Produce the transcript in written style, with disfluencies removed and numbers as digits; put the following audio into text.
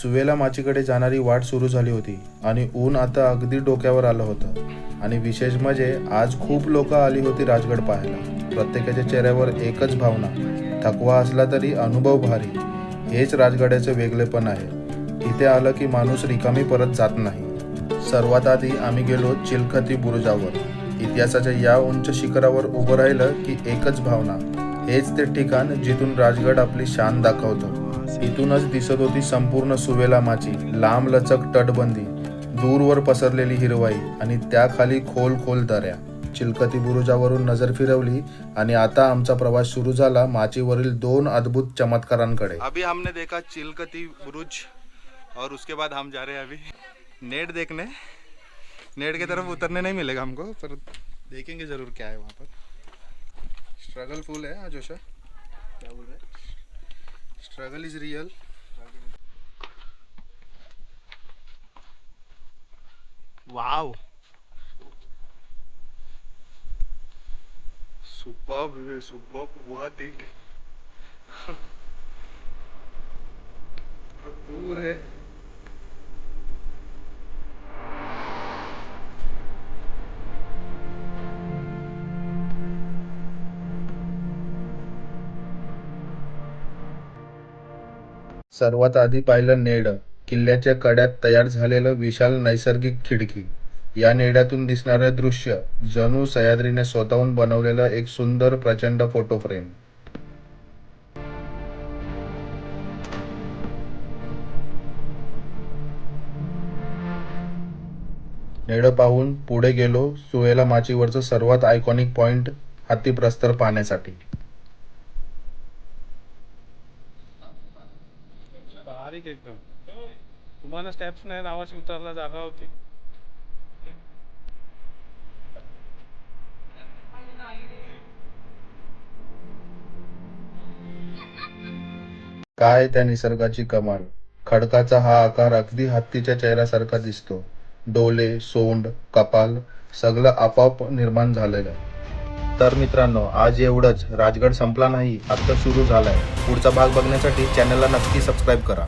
सुवेला माचीकडे जाणारी वाट सुरू झाली होती आणि ऊन आता अगदी डोक्यावर आलं होतं। आणि विशेष म्हणजे आज खूप लोक आली होती राजगड पाहायला। प्रत्येकाच्या चेहऱ्यावर एकच भावना, थकवा असला तरी अनुभव भारी। हेच राजगडाचे वेगळेपण आहे। इथे आलं की माणूस रिकामी परत जात नाही। सर्वात आधी आम्ही गेलो चिलखती बुरुजावर। इतिहासाच्या या उंच शिखरावर उभं राहिलं की एकच भावना, हेच ते ठिकाण जिथून राजगड आपली शान दाखवतो। इथूनच दिसत होती संपूर्ण सुवेला माची, लांब लचक तटबंदी, दूरवर पसरलेली हिरवाई आणि त्याखाली खोल खोल दऱ्या। चिलखती बुरुजावरून नजर फिरवली आणि आता आमचा प्रवास सुरू झाला माचीवरील दोन अद्भुत चमत्कारांकडे। अभी हमने देखा चिलखती बुरुज और उसके बाद हम जा रहे हैं अभी नेट देखने। नेट की तरफ उतरने नहीं मिलेगा हमको, पर देखेंगे जरूर क्या है वहाँ पर। स्ट्रगल फुल है जोशा, क्या बोल रहे? Struggle is real. Wow, superb है, सुपर्ब। बहुत ही दूर है। सर्वात आधी पाहिलं नेड, किल्ल्याच्या कड्यात तयार झालेलं विशाल नैसर्गिक खिडकी। या नेड्यातून दिसणारं दृश्य जणू सह्याद्रीने स्वतःहून बनवलेलं एक सुंदर प्रचंड फोटो फ्रेम। नेड पाहून पुढे गेलो सुवेला माचीवरचं सर्वात आयकॉनिक पॉइंट, हातीप्रस्तर पाहण्यासाठी। बारीक एकदम, तुम्हाला स्टेप्स नाही, नावाची उतरायला जागा होती। काय त्या निसर्गाची कमाल! खडकाचा हा आकार अगदी हत्तीच्या चेहऱ्यासारखा दिसतो। डोले, सोंड, कपाल सगळं आपोआप निर्माण झालेलं। तर मित्रांनो, आज एवढंच। राजगड संपला नाही, आता सुरू झालाय। पुढचा भाग बघण्यासाठी चॅनलला नक्की सबस्क्राईब करा।